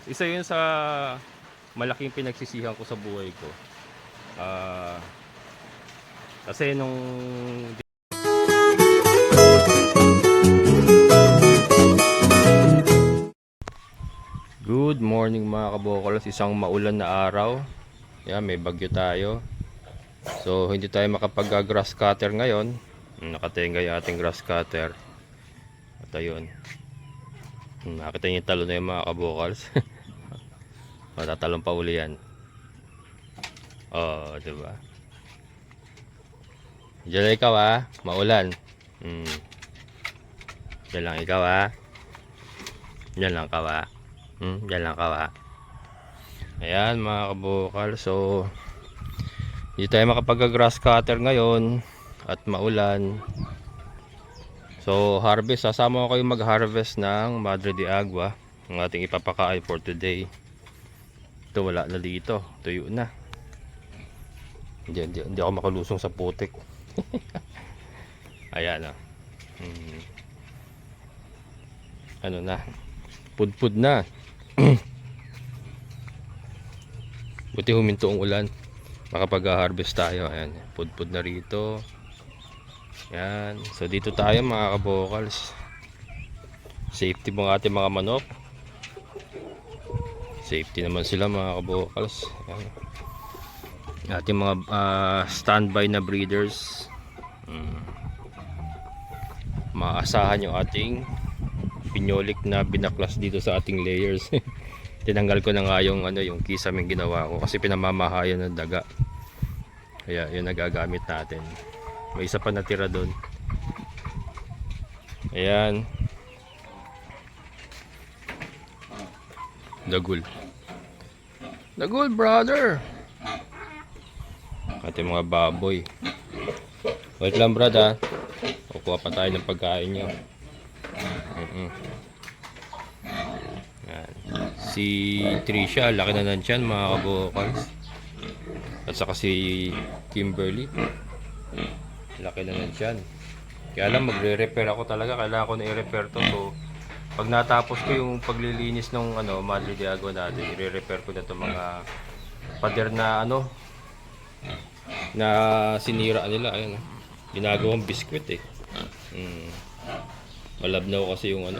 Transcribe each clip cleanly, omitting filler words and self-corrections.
kabukals. Isa yun sa malaking pinagsisihan ko sa buhay ko. Kasi nung good morning mga kabukals, isang maulan na araw. Yan, may bagyo tayo. So hindi tayo makapag grass cutter ngayon. Nakatenga yung ating grass cutter. At ayun, nakita niyo yung talo na yung mga kabukals. Matatalong pa uli yan. Oh, diba? Diyan lang ikaw maulan. Diyan lang ikaw Diyan lang ikaw Diyan lang ikaw Ayan mga kabukal. So hindi tayo makapag-grass cutter ngayon at maulan. So harvest, sasama ko kayong mag-harvest ng Madre de Agua, ang ating ipapakain for today. Ito wala na dito, tuyo na. Hindi ako makalusong sa putik. Ayan ano na, pudpud na. Buti huminto ang ulan, makapag-harvest tayo. Ayan, pudpud na rito. Yan, so dito tayo mga kabukals. Safety mga ating mga manok. Safety naman sila mga kabukals. Yan, ating mga standby na breeders. Maasahan yung ating pinolik na binaklas dito sa ating layers. Tinanggal ko na nga yung yung kisaming ginawa ko kasi pinamamahayan ng daga. Kaya yun nagagamit natin. May isa pa natira doon. Ayan. Dagul. Dagul, brother. Ating mga baboy. Wait lang, brad Kukuha pa tayo ng pagkain nyo. Ayan. Si Trisha, laki na nandyan mga kabukals. At saka si Kimberly, laki na nandyan. Kaya lang magre-repair ako talaga. Kailangan ko na i-repair to. So pag natapos ko yung paglilinis ng Madre de Agua natin, i-repair ko na to mga pader na na sinira nila. Ayan, ginagawang biskwit malabnaw kasi yung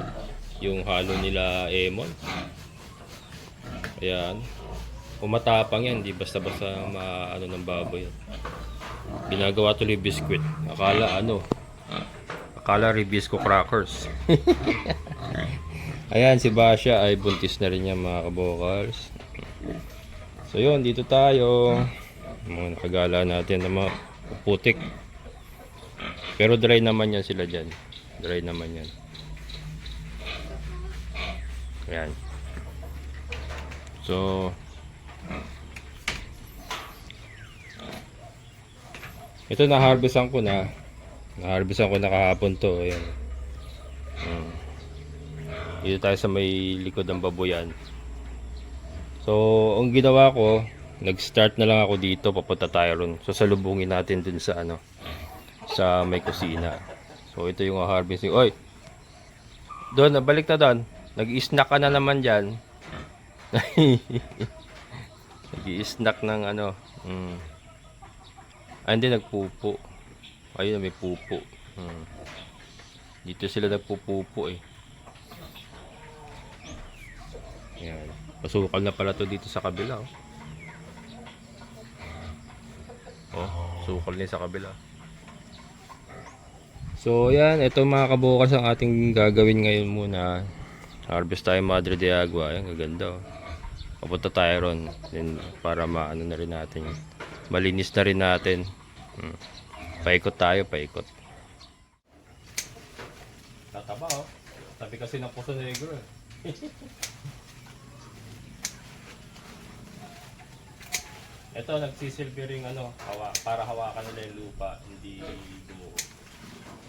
yung halo nila Emon. Ayan, umatapang yan, di basta-basta maano ng baboy. Ginagawa tuloy biskwit. Akala Ribisco crackers. Ayan, si Basha ay buntis na rin yan mga kabukals. So yun, dito tayo. Mga nakagala natin ng mga putik. Pero dry naman yan sila dyan. Dry naman yan. Ayan. So ito na-harvestan ko na. Na-harvestan ko na kahapon to. Ayan. Dito tayo sa may likod ng baboyan. So ang ginawa ko, nag-start na lang ako dito, papunta tayo ron. So salubungin natin dun sa sa may kusina. So ito yung harvesting. Oy, doon, nabalik na doon. Nag-i-snack ka na naman dyan. Nag-i-snack ng hindi, nagpupo. Ayun, may pupo. Dito sila nagpupupo Ayan. Pasukal na pala to dito sa kabila. Sukal na sa kabila. So yan, ito mga kabukas ang ating gagawin ngayon muna. Harvest tayo Madre de Agua. Ayan, gaganda Papunta tayo ron. Then, para maano na rin natin. Malinis na rin natin. Paikot tayo, paikot. Tataba Tabi kasi ng Puso Negro Ito, nagsisilbi ring para hawakan nila yung lupa, hindi gumuho.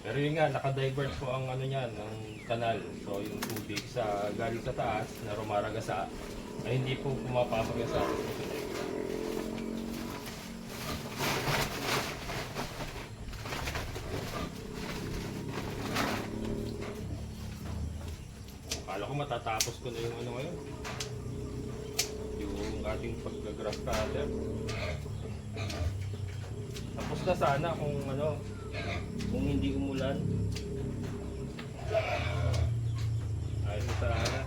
Pero yun nga, nakadivert po ang niyan, ng kanal. So yung tubig galing sa taas na rumaragasa ay hindi po pumapasok sa ating Puso Negro. Akala ko matatapos ko na yung ngayon. ating pag-grass cutter. Tapos na sana kung ano, kung hindi umulan. Ayos na sana.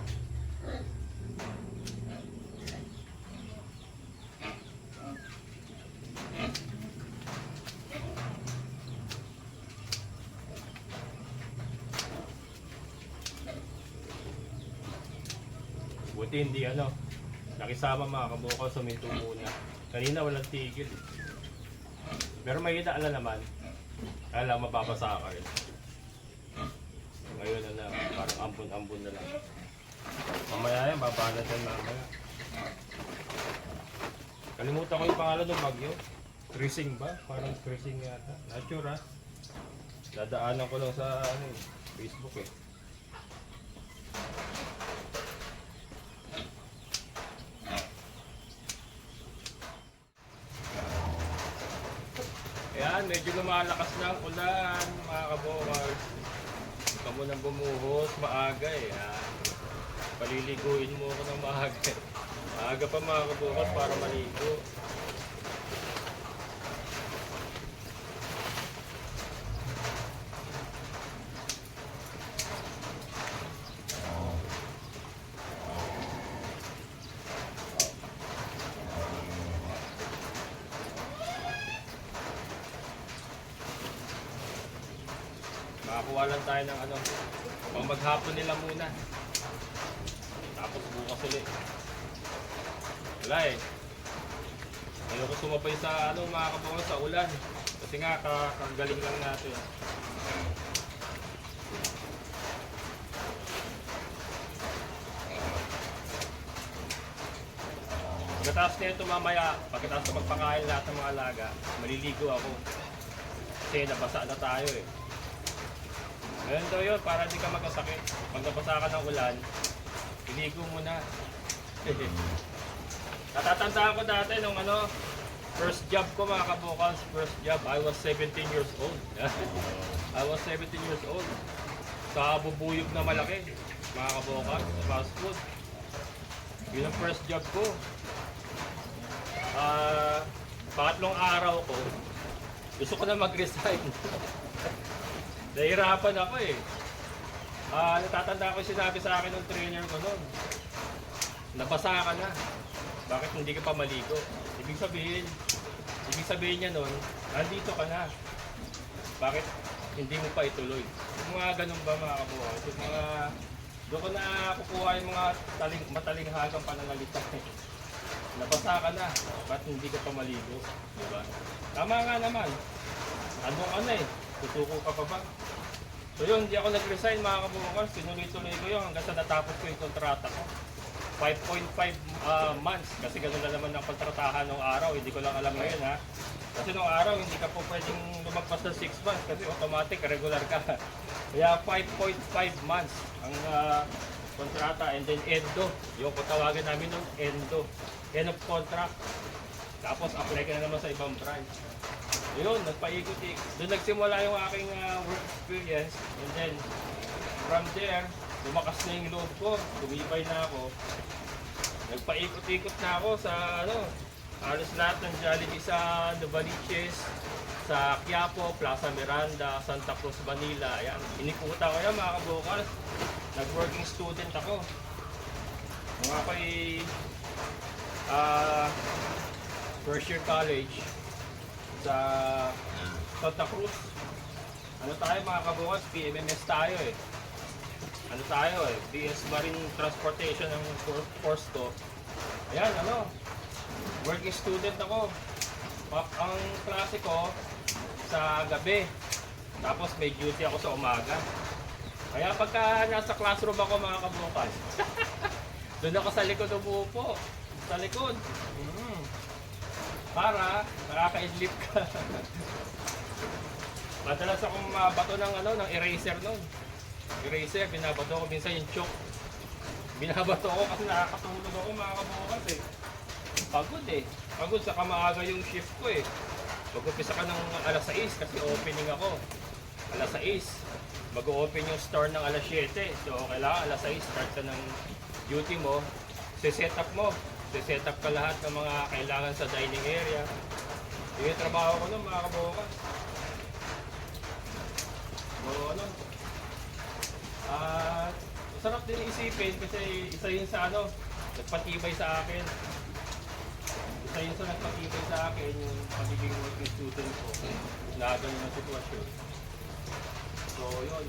Buti hindi ano, nakisama mga kabukal, suminto muna. Kanina walang tigil. Pero may inaala naman. Kala mapapasa ka rin. Ngayon na lang, parang ambon-ambon na lang. Mamaya yan, babanat yan mamaya. Kalimutan ko yung pangalan ng bagyo. Crising ba? Parang crising yata. Not sure ha. Dadaanan ko lang sa ano, Facebook eh. Ayan, medyo lumalakas na ang ulan, mga kabukals. Huwag mo nang bumuhos, maaga eh. Paliliguin mo ako ng maaga. Maaga pa mga kabukals para maligo. Makakuha lang tayo ng ano, pang maghapon nila muna. Tapos bukas ulit. Wala eh. Ayoko sumapay sa ano mga kabukal sa ulan. Kasi nga kagaling lang natin. Pagkatapos nito mamaya, pagkatapos na magpakain lahat ng mga alaga, maliligo ako. Kasi nabasa na tayo eh. Ganun daw yun, para hindi ka magkasakit. Pag nabasa ka ng ulan, iligo mo na. Natatandaan ko dati nung ano, first job ko mga kabukals, first job, I was 17 years old. I was 17 years old. Sa bubuyog na malaki, mga kabukals, fast food. Yun ang first job ko. Pangatlong araw ko, gusto ko na mag-resign. Nahirapan ako eh. Natatanda ko sinabi sa akin ng trainer ko noon. Nabasa ka na. Bakit hindi ka pa maligo? Ibig sabihin niya noon, nandito ka na. Bakit hindi mo pa ituloy? Yung mga ganun ba mga kabuhay? Yung mga, doon ko na kukuha yung mga matalinghagang pananalita. Nabasa ka na. Bakit hindi ka pa maligo? Diba? Tama nga naman. Andun ka na eh. Tutuko ka pa ba? So yun, hindi ako nag-resign mga kabukals. Tinuloy-tuloy ko yun hanggang sa natapos ko yung kontrata ko. 5.5 months. Kasi gano'n na naman ang kontratahan ng araw. Hindi ko lang alam ngayon ha. Kasi nung araw, hindi ka po pwedeng lumagpas ng 6 months. Kasi automatic, regular ka. Kaya 5.5 months ang kontrata. And then ENDO. Yung katawagan namin nung ENDO. End of contract. Tapos apply ka na naman sa ibang branch. Yun, nagpaikot-ikot. Doon nagsimula yung aking work experience. And then, from there, lumakas na yung loob ko. Tumibay na ako. Nagpaikot-ikot na ako sa, halos lahat ng Jollibee sa Novaliches, sa Quiapo, Plaza Miranda, Santa Cruz, Manila. Ayan, inikuta ko yan mga kabukals. Nag-working student ako. Nung ako'y first year college, sa Santa Cruz. Ano tayo mga kabukals? PMMS tayo eh. Ano tayo eh? BS Marine Transportation ang course ko. Ayan, working student ako. Ang klase ko sa gabi. Tapos may duty ako sa umaga. Kaya pagka nasa classroom ako mga kabukals, doon ako sa likod umuupo. Sa likod. Para nakaka-idlip ka. Madalas akong mabato ng eraser noon. Eraser, binabato ko minsan yung chalk. Binabato ko kasi nakakatulog ako mga kabukals eh. Pagod eh. Pagod sa maaga yung shift ko eh. Mag-umpisa ka ng alas 6 kasi opening ako. Alas 6. Mag-open yung store ng alas 7. So kailangan alas 6 start ka ng duty mo. Set up mo. set up ka lahat ng mga kailangan sa dining area. Yung trabaho ko nun mga kabukas. So ano, masarap din isipin kasi isa yun sa ano, nagpatibay sa akin. Isa yun sa nagpatibay sa akin yung pagiging working student ko na ganun ang sitwasyon. So yun,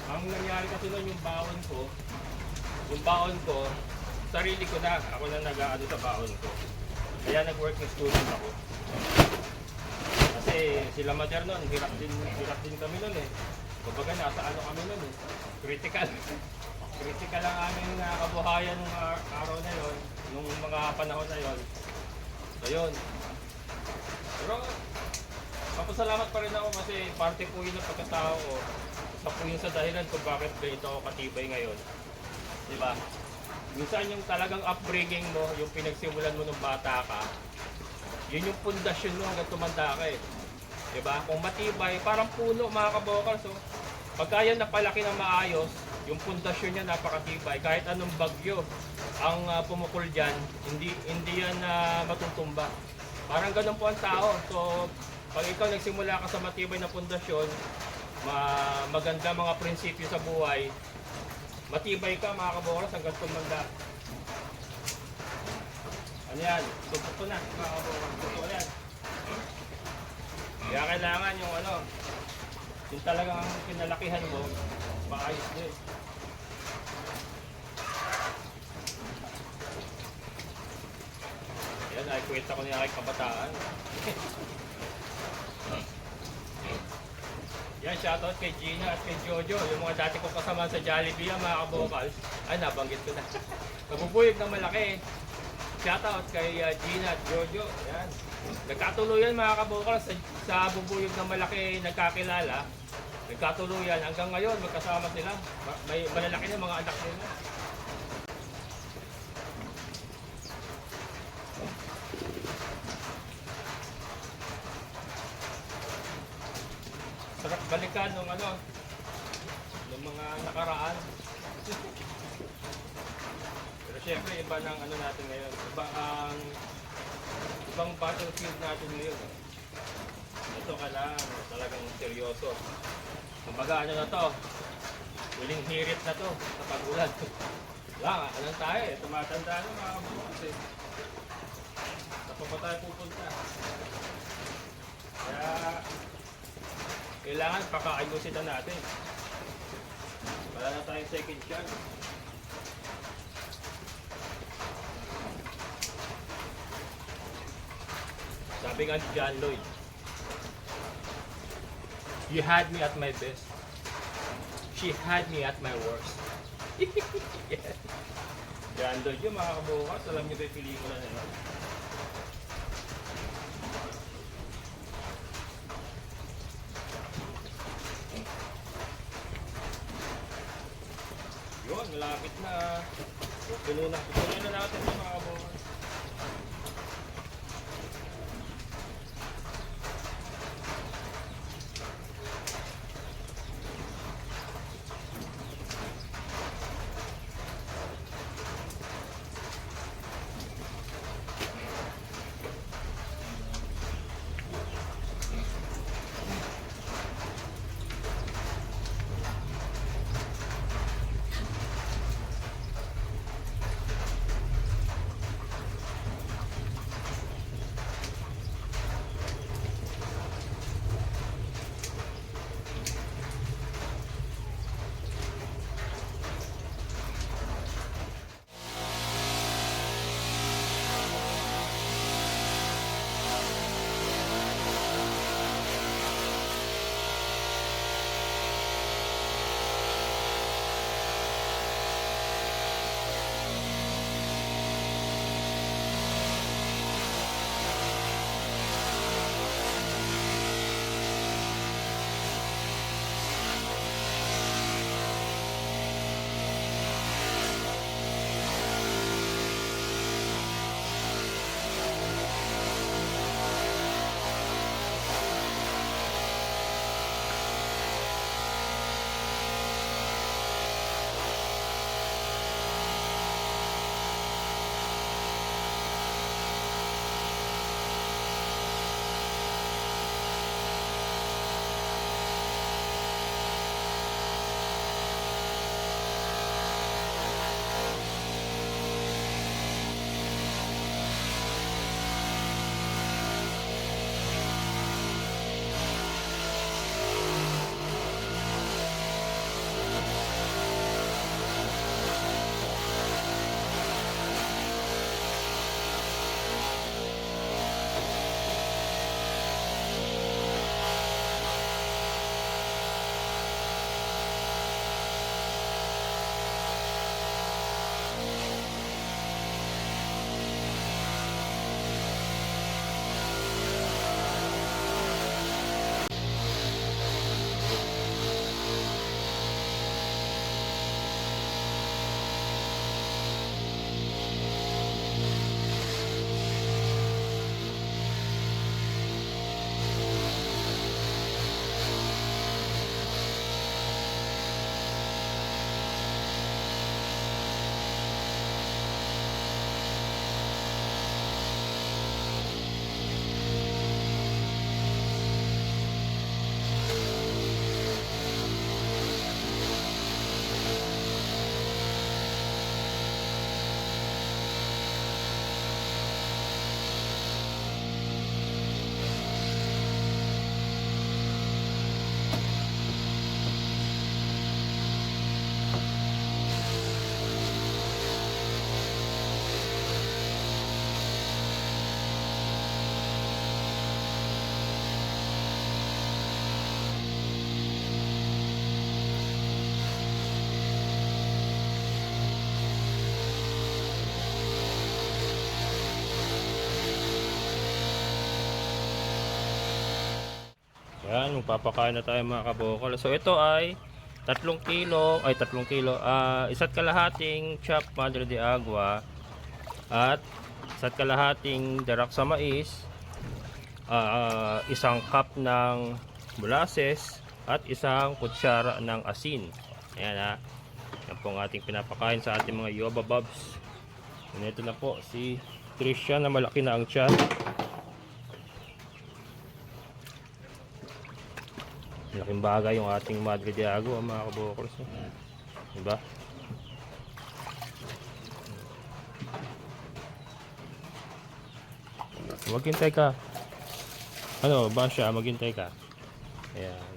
ang nangyari kasi nun yung baon ko, sarili ko na, ako na nag-aano sa baon ko. Kaya nag-working student ako. Kasi sila Mater nun, hirap din kami nun eh. Kumbaga nasa ano kami nun eh, critical. Critical ang aming kabuhayan nung araw na yon, nung mga panahon na yon. So yun. Pero papasalamat pa rin ako kasi parte po yun ng pagkatao ko. Isa po yun sa dahilan kung bakit ganito ako katibay ngayon. Diba? Minsan yung talagang upbringing mo, yung pinagsimulan mo nung bata ka, yun yung pundasyon mo hanggang tumanda ka eh. Diba? Kung matibay, parang puno mga kabokal. So, pagka yan napalaki ng maayos, yung pundasyon niya napakatibay. Kahit anong bagyo ang pumukol dyan, hindi yan matutumba. Parang ganun po ang tao. So, pag ikaw nagsimula ka sa matibay na pundasyon, maganda mga prinsipyo sa buhay, matibay ka mga kabokal hanggang tumanda. Ano yan? Tugtog na mga kabokal. Tugtog yan. Kaya kailangan yung ano, yung talagang pinalakihan mo, maayos din. Yan, ay kwenta ko niya kay kabataan. Yan, shoutout kay Gina at kay Jojo, yung mga dati kong kasama sa Jollibee, mga kabokals. Ay, nabanggit ko na. Kabubuyog na malaki. Shoutout kay Gina at Jojo. Yan. Nagkatuluyan mga kabukal sa bubuyog ng malaki nagkakilala. Nagkatuluyan hanggang ngayon magkasama sila. May malalaki na mga anak nila. Sarap balikan ng ano, ng mga nakaraan. Pero syempre iba ng ano natin ngayon. Ibang battlefield natin ngayon. Ito ka lang, talagang seryoso. Kumbaga ano na to, huling hirit na to sa pag-ulan. Wala, alam tayo eh, tumatanda na mga kabukas eh. Saan pa tayo pupunta? Kaya, kailangan pakaayusin na natin. Wala na tayong second chance. Sabi nga ni John Lloyd, you had me at my best. She had me at my worst. Yeah. John Lloyd yung mga kabukas. Alam niyo ba yung pelikula na yun? Yun, malapit na. Pupuno na natin yung mga kabukas. Ayan, magpapakain na tayo mga kabokal. So ito ay 3 kilo, isa't kalahating chopped madre de agua at isa't kalahating darak sa mais, isang cup ng molasses at isang kutsara ng asin. Ayan ha. Yan po ang ating pinapakain sa ating mga Yoba Bobs. And ito na po si Trisha na malaki na ang tiyan. Malaking bagay yung ating Madre de Agua mga kabokals. Diba? Maghintay ka. Ano ba siya? Maghintay ka. Ayan.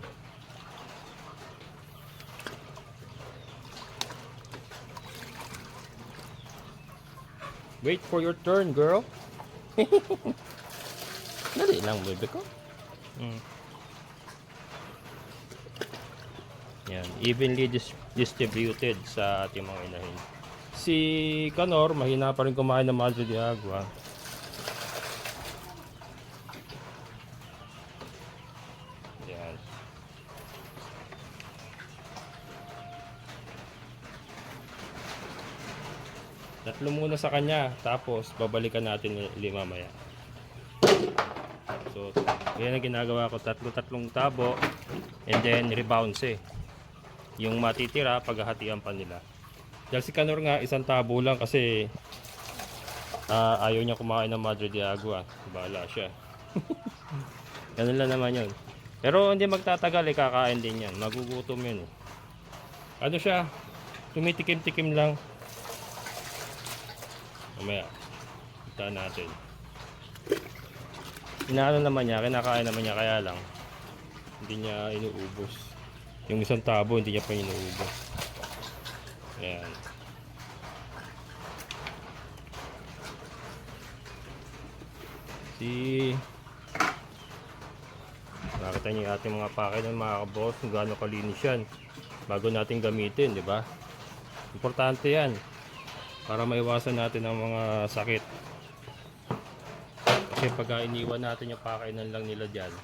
Wait for your turn, girl. Dali lang, baby ko. Yan, evenly distributed sa ating mga inahin. Si Kanor, mahina pa rin kumain ng Madre de Agua. Yan. Tatlo muna sa kanya, tapos babalikan natin mamaya. So, yan ang ginagawa ko, tatlong tabo, and then rebounds yung matitira paghahatian pa nila. Dahil si Kanor nga isang tabo lang kasi ayaw niya kumain ng Madre de Agua. Bahala siya. Ganun lang naman yun. Pero hindi magtatagal, kakain din yan. Magugutom yun. Ano siya? Tumitikim-tikim lang. Mamaya, kita natin. Inaano naman niya, kinakain naman niya, kaya lang hindi niya inuubos. Yung isang tabo, hindi niya pa inuubos. Ayan. Nakita niyo yung ating mga pake ng mga kaboss kung gaano kalinis yan bago natin gamitin, di ba? Importante yan para maiwasan natin ang mga sakit. Kasi pag iniwan natin yung pakainan lang nila dyan,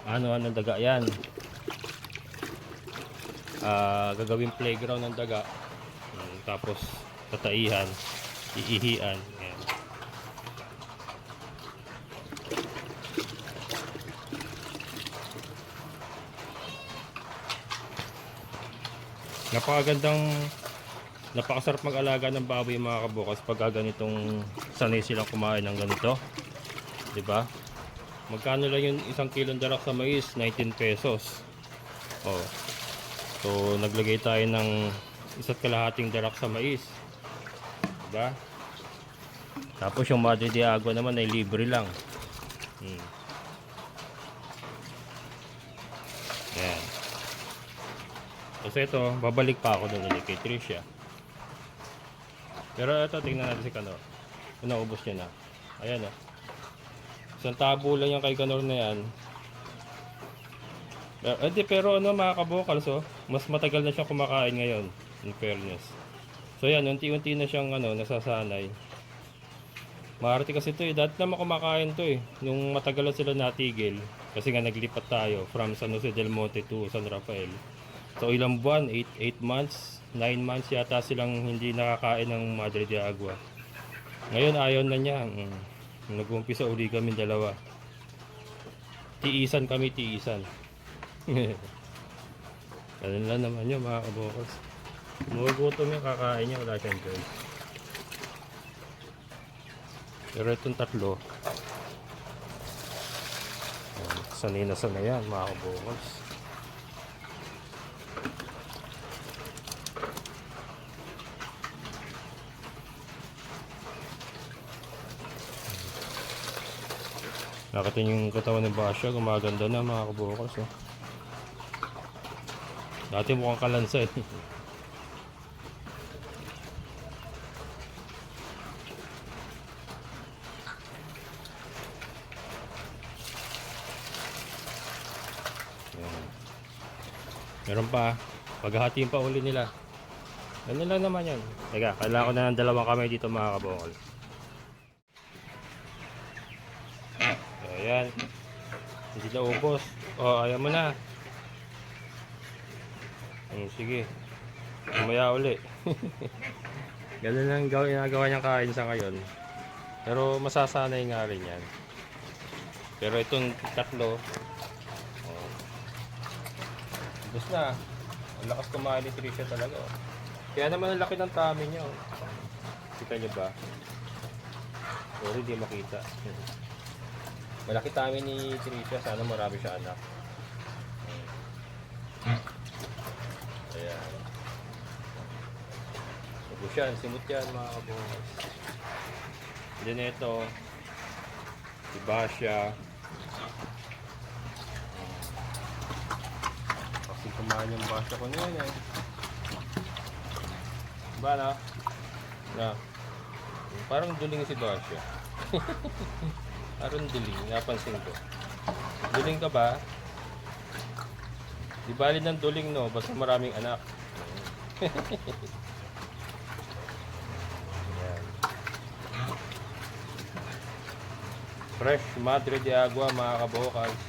ano daga yan, gagawin playground ng daga, tapos tataihan, iihian. Ayan. Napakasarap mag-alaga ng baboy mga kabukas pag ganitong sanay silang kumain ng ganito, di ba? Magkano lang yung 1 kilong darak sa mais? 19 pesos. Oh. So naglagay tayo ng isa't kalahating darak sa mais, diba? Tapos yung Madre de Agua naman ay libre lang. Ayan. Kasi ito, babalik pa ako doon kay Trisha. Pero ito, tingnan natin si Kanor. Naubos niya na. Ayan o. Isang tabo lang yung kay Kanor na yan. Pero ano mga kabokals, mas matagal na siyang kumakain ngayon, in fairness. So yan, unti-unti na siyang nasasanay. Maarte kasi ito dati naman kumakain to nung matagal na sila natigil. Kasi nga naglipat tayo from San Jose del Monte to San Rafael. So ilang buwan, 8 months, 9 months yata silang hindi nakakain ng Madre de Agua. Ngayon ayaw na niya. Nag-umpisa uli kami dalawa. Tiisan. Ganun lang naman yun mga kabokals. Magugutom yung kakain niya, wala siyang choice. Pero itong tatlo, sanay na yan mga kabokals. Nakita yung katawan ng Basya, gumaganda na mga kabokals. Dati mukhang kalansa Meron pa, paghahatiin pa uli nila. Ano lang naman yan. Teka, kailangan ko na ng 2 kamay dito mga kabokal. So, ayan. Hindi na ubos. Oh, ayaw mo na. Sige. Umaya uli. Ganun lang ginagawa niyang kain sa ngayon. Pero masasanay nga rin yan. Pero itong tatlo, oh, ubos na. Ang lakas kumain ni Trisha talaga. Oh. Kaya naman ang laki ng tummy niya. Oh. Kita niyo ba? Sorry, hindi makita. Malaki tummy ni Trisha. Sana marami siya anak. Ayan. Ubos yan. Simot yan mga kabukas. Then ito, si Basha. Kasi kumain yung Basha ko niyan eh. Ba na? Na. Parang duling si Basha. Parang duling, napansin ko. Duling ka ba? Di bali ng duling no, basta maraming anak. Ayan. Fresh Madre de Agua mga kabokals.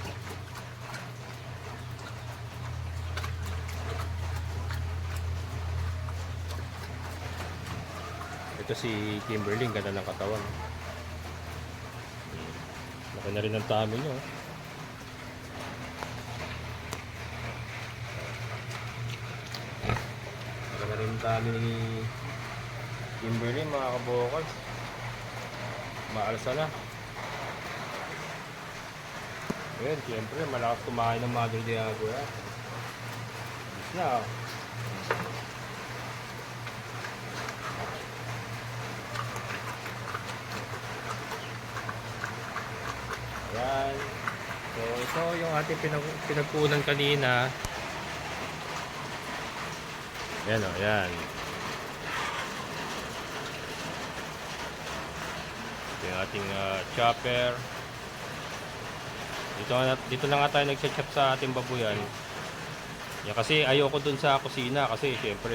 Ito si Kimberly, ganda ng katawan. Laki na rin ang tummy nyo. Laki na rin ang tummy ni Kimberly mga kabokals. Maalsa na. Ayan, siyempre malakas kumain ng Madre de Agua. Bis na. Ayan. So ito yung ating pinagpunan kanina. Ayan o, ayan. Ito yung ating chopper. Dito na nga tayo nag-chop sa ating babuyan. Yan, kasi ayoko dun sa kusina kasi syempre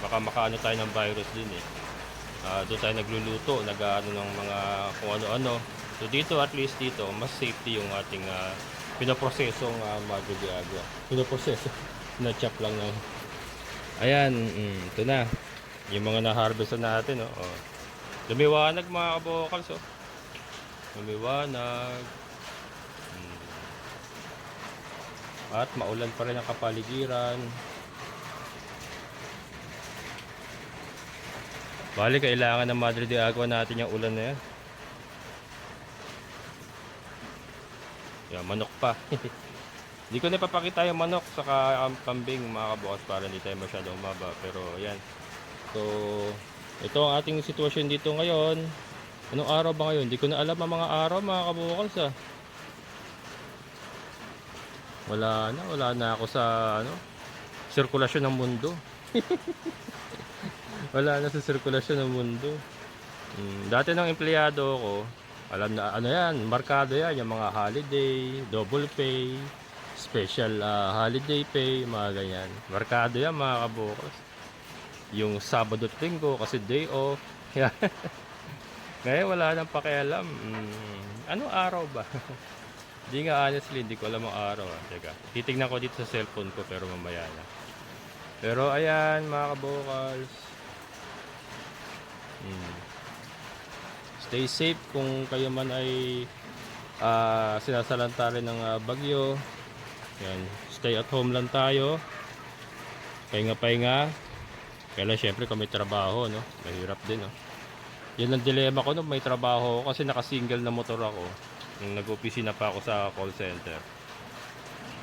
baka makaano tayo ng virus din eh. Doon tayo nagluluto, nag-ano ng mga kung ano-ano. So dito, at least dito, mas safety yung ating pinoprosesong Madre de Agua. Pinoproseso. Na-chop lang na. Ayan, ito na. Yung mga na-harvest natin, oh. Oh. Lumiwanag mga kabokals, oh. Lumiwanag. At maulan pa rin ang kapaligiran. Bali, kailangan ng Madre de Agua natin yung ulan na yan. Yan, manok pa. Hindi ko na ipapakita yung manok saka kambing mga kabukas para hindi tayo masyadong umaba. Pero yan. So, ito ang ating sitwasyon dito ngayon. Anong araw ba ngayon? Hindi ko na alam ang mga araw mga kabukas ah. Wala na ako sa sirkulasyon ng mundo. Wala na sa sirkulasyon ng mundo. Dati ng empleyado ko, alam na ano yan, markado yan, yung mga holiday, double pay, special holiday pay, mga ganyan. Markado yan mga kabukos. Yung Sabado at Linggo kasi day off. Ngayon wala nang pakialam. Anong araw ba? Hindi nga, honestly, hindi ko alam ang araw. Teka, titignan ko dito sa cellphone ko pero mamaya na. Pero ayan, mga kabokals. Stay safe kung kayo man ay sinasalanta rin ng bagyo. Yan, stay at home lang tayo. Pahinga-pahinga. Kaya syempre kung may trabaho, no? Mahirap din, no? Yan ang dilema ko, no? May trabaho ako kasi naka-single na motor ako. Nung nag-opisina pa ako sa call center.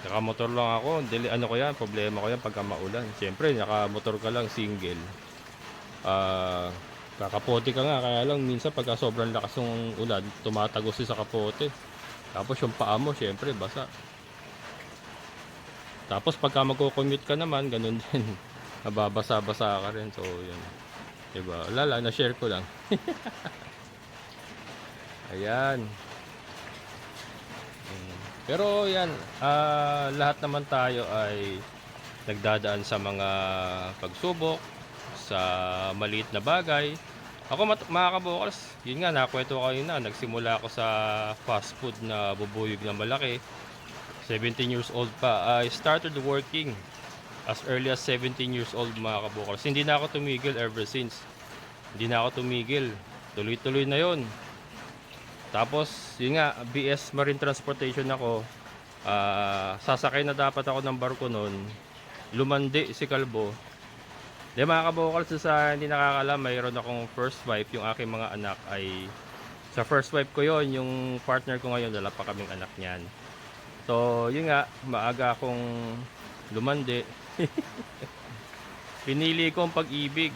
Naka-motor lang ako. Ano ko yan? Problema ko yan pagka maulan. Siyempre, naka-motor ka lang, single. Kakapote ka nga. Kaya lang, minsan pagka sobrang lakas ng ulan, tumatagos sa kapote. Tapos yung paa mo, siyempre, basa. Tapos pagka magko-commute ka naman, ganun din. Nababasa-basa ka rin. So, yun. Diba? Wala, na-share ko lang. Ayan. Pero yan, lahat naman tayo ay nagdadaan sa mga pagsubok, sa maliit na bagay. Ako mga kabukals, yun nga, nakwento ko kanina, nagsimula ako sa fast food na bubuyog na malaki. 17 years old pa. I started working as early as 17 years old mga kabukals. Hindi na ako tumigil ever since. Hindi na ako tumigil. Tuloy-tuloy na yon. Tapos, yun nga, BS Marine Transportation ako. Sasakay na dapat ako ng barko noon. Lumandi si Kalbo. Di mga kabukals, sa hindi nakakalam, mayroon akong first wife. Yung aking mga anak ay sa first wife ko yon. Yung partner ko ngayon, dala pa kaming anak niyan. So, yun nga, maaga akong lumandi. Pinili ko ang pag-ibig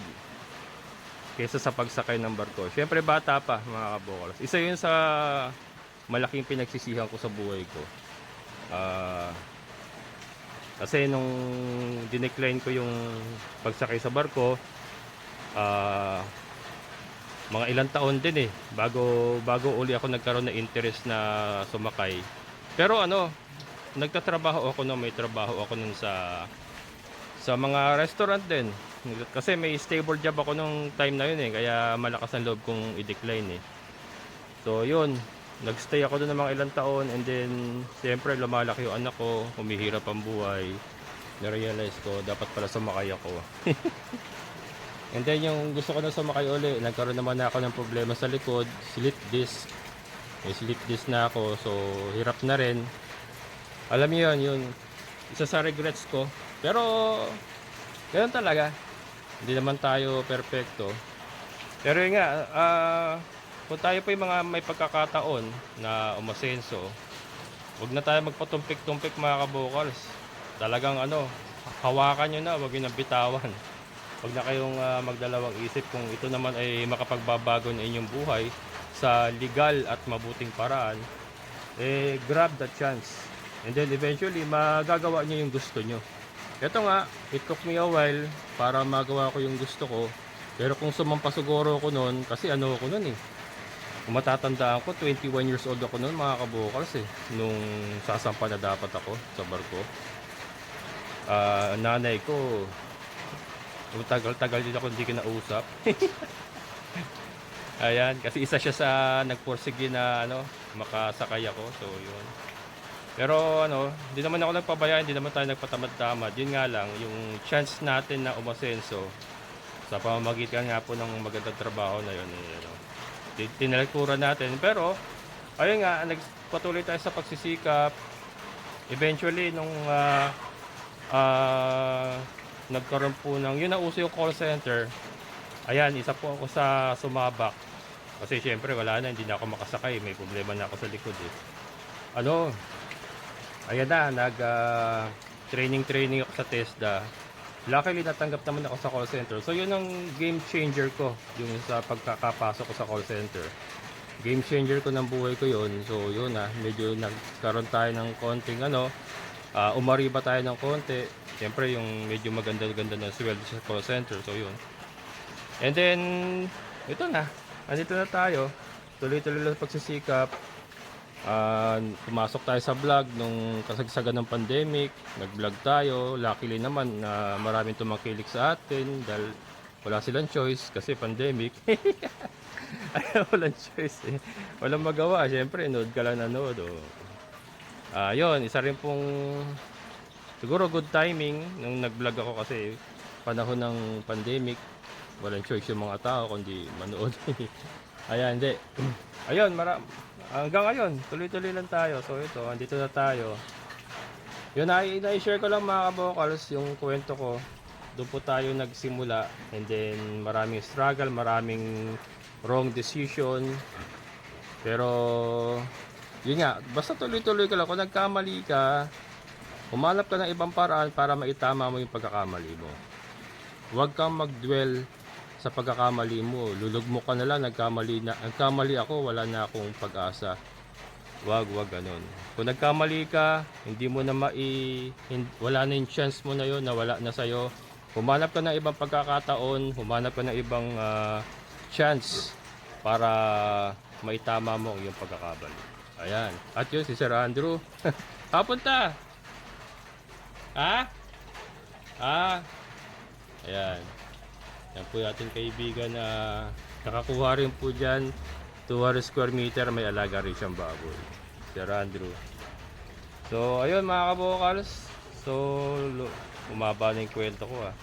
kaysa sa pagsakay ng barko. Siyempre bata pa mga kabukals. Isa yun sa malaking pinagsisihan ko sa buhay ko. Kasi nung dinecline ko yung pagsakay sa barko, mga ilang taon din bago uli ako nagkaroon ng interest na sumakay. Pero nagtatrabaho ako may trabaho ako nun sa mga restaurant din. Kasi may stable job ako nung time na yun kaya malakas ang loob kong i-decline So yun, nagstay ako doon ng mga ilang taon, and then siyempre lumalaki yung anak ko, humihirap ang buhay. Na-realize ko dapat pala sumakay ako. And then yung gusto ko na sumakay uli, nagkaroon naman ako ng problema sa likod, slip disc. May slip disc na ako, so hirap na rin. Alam niyo yun, isa sa regrets ko. Pero ganoon talaga, hindi naman tayo perfecto. Pero yun nga, kung tayo pa yung mga may pagkakataon na umasenso, huwag na tayo magpatumpik-tumpik mga kabukals. Talagang hawakan nyo na, huwag nyo nang bitawan. Huwag na kayong magdalawang isip kung ito naman ay makapagbabago ng inyong buhay sa legal at mabuting paraan. Grab that chance. And then eventually, magagawa nyo yung gusto nyo. Ito nga, it took me a while para magawa ko yung gusto ko. Pero kung sumampa siguro ako noon, kasi ako noon kung matatandaan ko, 21 years old ako noon mga kabukals nung sasampa na dapat ako sa barko. Nanay ko, tagal-tagal din ako hindi kinausap. Ayan, kasi isa siya sa nagporsige na makasakay ako. So yun. Pero hindi naman ako nagpabaya, hindi naman tayo nagpatamad-tamad. Yun nga lang, yung chance natin na umasenso sa pamamagitan nga po ng magandang trabaho na yun, tinalikuran natin. Pero ayun nga, nagpatuloy tayo sa pagsisikap. Eventually nung nagkaroon po ng yun na uso yung call center. Ayan, isa po ako sa sumabak. Kasi syempre wala na, hindi na ako makasakay, may problema na ako sa likod ayan na, training ako sa TESDA. Luckily natanggap naman ako sa call center. So yun ang game changer ko, yung sa pagkakapasok ko sa call center. Game changer ko ng buhay ko yun. So yun medyo nagkaroon tayo ng konting umariba tayo ng konti. Siyempre yung medyo maganda-ganda na sweldo sa call center. So yun. And then ito andito na tayo. Tuloy-tuloy lang pagsisikap. Pumasok tayo sa vlog nung kasagsagan ng pandemic. Nag-vlog tayo. Luckily naman na maraming tumakilik sa atin dahil wala silang choice kasi pandemic. Walang choice walang magawa. Siyempre nood ka lang nanood yun, isa rin pong siguro good timing nung nag-vlog ako kasi panahon ng pandemic. Walang choice yung mga tao kundi manood. Ayan, hindi. Ayun, hanggang ngayon, tuloy-tuloy lang tayo. So ito, andito na tayo. Yun, i-share ko lang mga kabukals yung kwento ko. Doon po tayo nagsimula. And then, maraming struggle, maraming wrong decision. Pero, yun nga, basta tuloy-tuloy ka lang. Kung nagkamali ka, humanap ka ng ibang paraan para maitama mo yung pagkakamali mo. Huwag kang mag-dwell sa pagkakamali mo. Lulugmok ka na lang, nagkamali ako, wala na akong pag-asa. Wag ganun. Kung nagkamali ka, hindi mo na wala na yung chance mo na yun, nawala na sa'yo. Humanap ka ng ibang pagkakataon, humanap ka ng ibang chance para maitama mo yung pagkakamali. Ayan. At yun, si Sir Andrew. Papunta! Ayan. Yan po yung ating kaibigan na nakakuha rin po dyan 200 square meter, may alaga rin siyang baboy. Sir Andrew. So, ayun mga kabokals. So, umaba na yung kwento ko ah.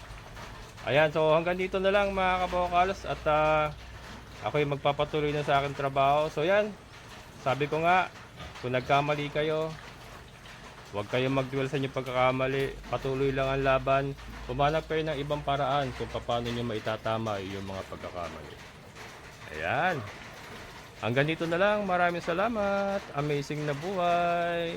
Ayan, so hanggang dito na lang mga kabokals. At ako'y magpapatuloy na sa aking trabaho. So, yan. Sabi ko nga, kung nagkamali kayo, huwag kayong magduwal sa inyong pagkakamali. Patuloy lang ang laban. Humanap kayo ng ibang paraan kung paano nyo maitatama yung mga pagkakamali. Ayan. Hanggang dito na lang. Maraming salamat. Amazing na buhay.